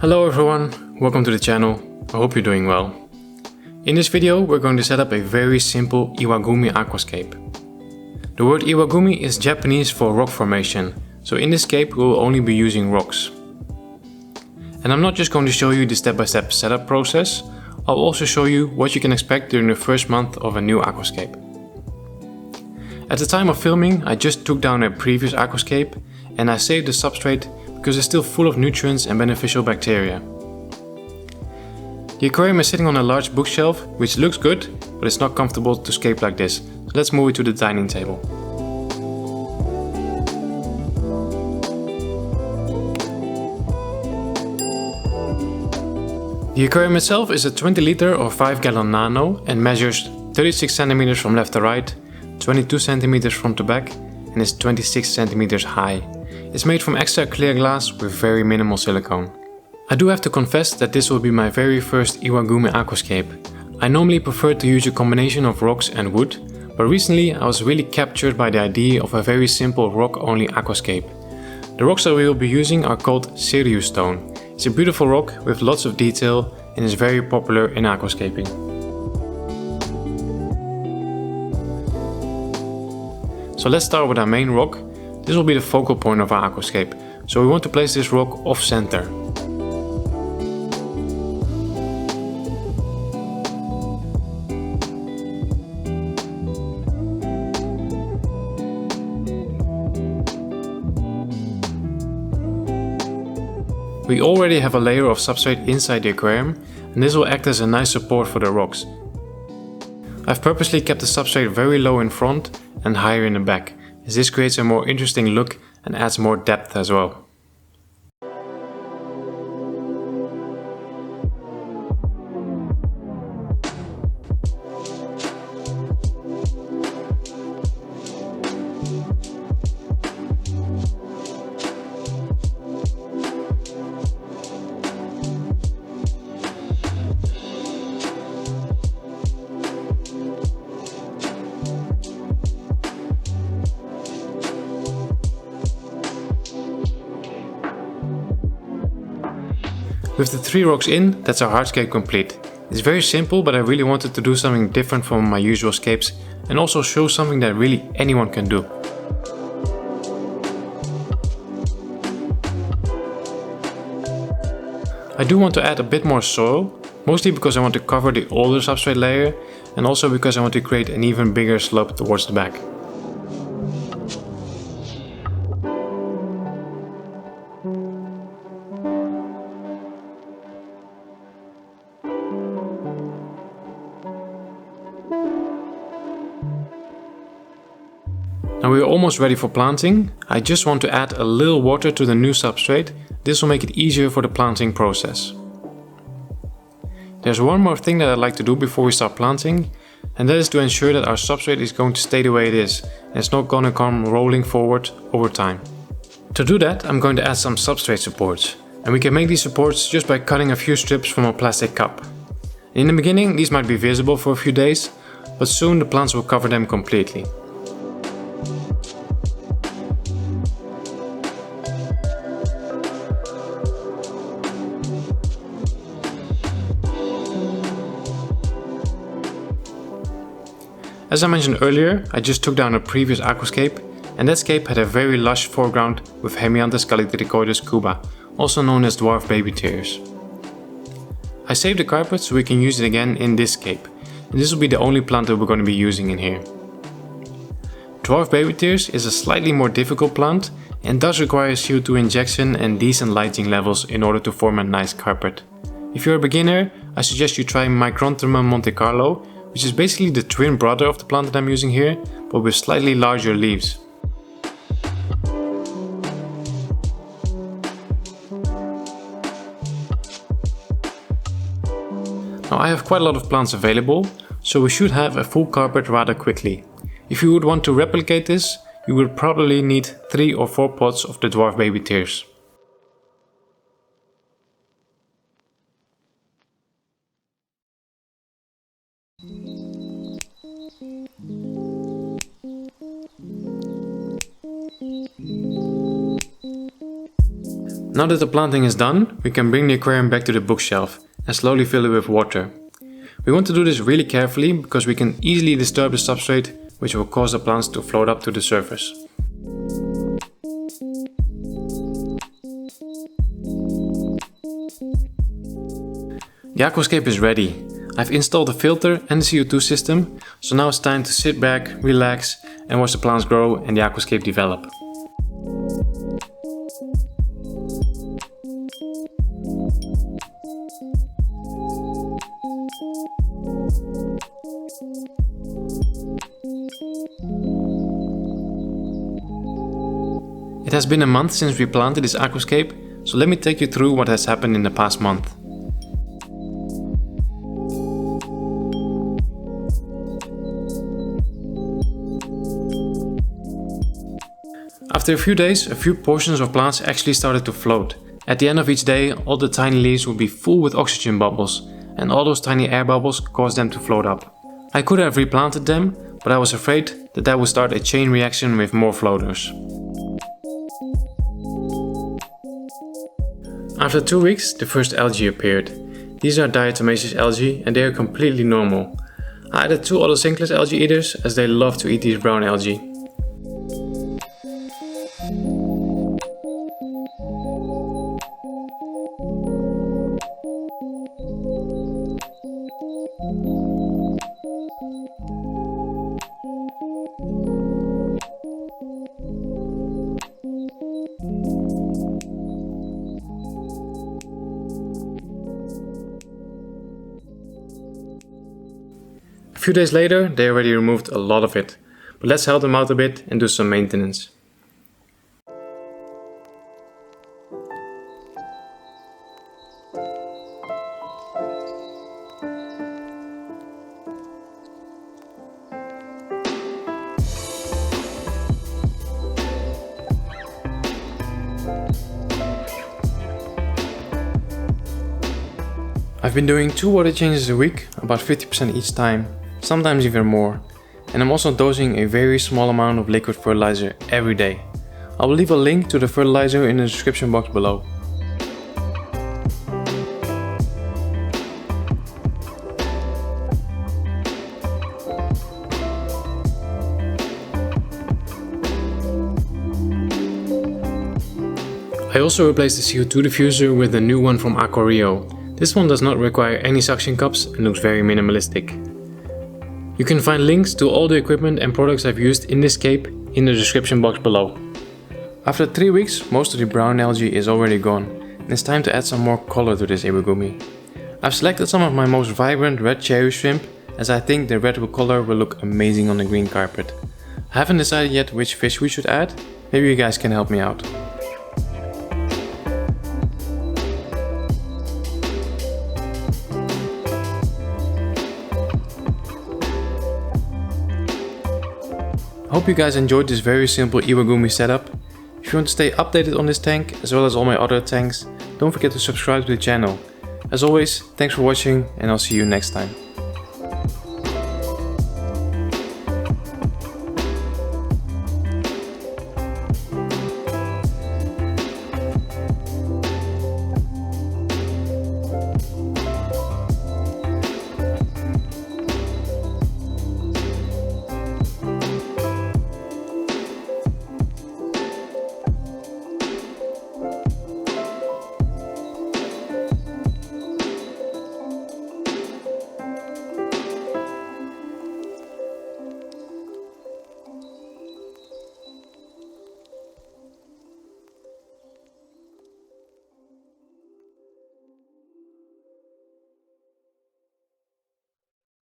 Hello everyone, welcome to the channel. I hope you're doing well. In this video we're going to set up a very simple Iwagumi Aquascape. The word Iwagumi is Japanese for rock formation, so in this scape we will only be using rocks. And I'm not just going to show you the step-by-step setup process, I'll also show you what you can expect during the first month of a new aquascape. At the time of filming I just took down a previous aquascape and I saved the substrate because it's still full of nutrients and beneficial bacteria. The aquarium is sitting on a large bookshelf, which looks good, but it's not comfortable to scape like this, so let's move it to the dining table. The aquarium itself is a 20 liter or 5 gallon Nano and measures 36 cm from left to right, 22 cm front to back and is 26 cm high. It's made from extra clear glass with very minimal silicone. I do have to confess that this will be my very first Iwagumi Aquascape. I normally prefer to use a combination of rocks and wood, but recently I was really captured by the idea of a very simple rock-only aquascape. The rocks that we will be using are called Serious stone. It's a beautiful rock with lots of detail and is very popular in aquascaping. So let's start with our main rock. This will be the focal point of our aquascape, so we want to place this rock off center. We already have a layer of substrate inside the aquarium, and this will act as a nice support for the rocks. I've purposely kept the substrate very low in front and higher in the back, as this creates a more interesting look and adds more depth as well. With the 3 rocks in, that's our hardscape complete. It's very simple, but I really wanted to do something different from my usual scapes and also show something that really anyone can do. I do want to add a bit more soil, mostly because I want to cover the older substrate layer and also because I want to create an even bigger slope towards the back. Now we are almost ready for planting. I just want to add a little water to the new substrate. This will make it easier for the planting process. There's one more thing that I'd like to do before we start planting, and that is to ensure that our substrate is going to stay the way it is and it's not going to come rolling forward over time. To do that, I'm going to add some substrate supports, and we can make these supports just by cutting a few strips from a plastic cup. In the beginning these might be visible for a few days, but soon the plants will cover them completely. As I mentioned earlier, I just took down a previous aquascape, and that scape had a very lush foreground with Hemianthus callitrichoides cuba, also known as dwarf baby tears. I saved the carpet so we can use it again in this scape, and this will be the only plant that we're going to be using in here. Dwarf baby tears is a slightly more difficult plant and does require CO2 injection and decent lighting levels in order to form a nice carpet. If you're a beginner, I suggest you try Micronthymum Monte Carlo, which is basically the twin brother of the plant that I'm using here, but with slightly larger leaves. Now I have quite a lot of plants available, so we should have a full carpet rather quickly. If you would want to replicate this, you would probably need 3 or 4 pots of the dwarf baby tears. Now that the planting is done, we can bring the aquarium back to the bookshelf and slowly fill it with water. We want to do this really carefully because we can easily disturb the substrate, which will cause the plants to float up to the surface. The aquascape is ready. I've installed a filter and the CO2 system, so now it's time to sit back, relax and watch the plants grow and the aquascape develop. It has been a month since we planted this aquascape, so let me take you through what has happened in the past month. After a few days, a few portions of plants actually started to float. At the end of each day, all the tiny leaves would be full with oxygen bubbles, and all those tiny air bubbles caused them to float up. I could have replanted them, but I was afraid that that would start a chain reaction with more floaters. After 2 weeks, the first algae appeared. These are diatomaceous algae and they are completely normal. I added 2 other sinkless algae eaters as they love to eat these brown algae. A few days later, they already removed a lot of it, but let's help them out a bit and do some maintenance. I've been doing 2 water changes a week, about 50% each time, sometimes even more. And I'm also dosing a very small amount of liquid fertilizer every day. I will leave a link to the fertilizer in the description box below. I also replaced the CO2 diffuser with a new one from Aquario. This one does not require any suction cups and looks very minimalistic. You can find links to all the equipment and products I've used in this scape in the description box below. After 3 weeks, most of the brown algae is already gone and it's time to add some more color to this Iwagumi. I've selected some of my most vibrant red cherry shrimp as I think the red color will look amazing on the green carpet. I haven't decided yet which fish we should add, maybe you guys can help me out. I hope you guys enjoyed this very simple Iwagumi setup. If you want to stay updated on this tank as well as all my other tanks, don't forget to subscribe to the channel. As always, thanks for watching and I'll see you next time.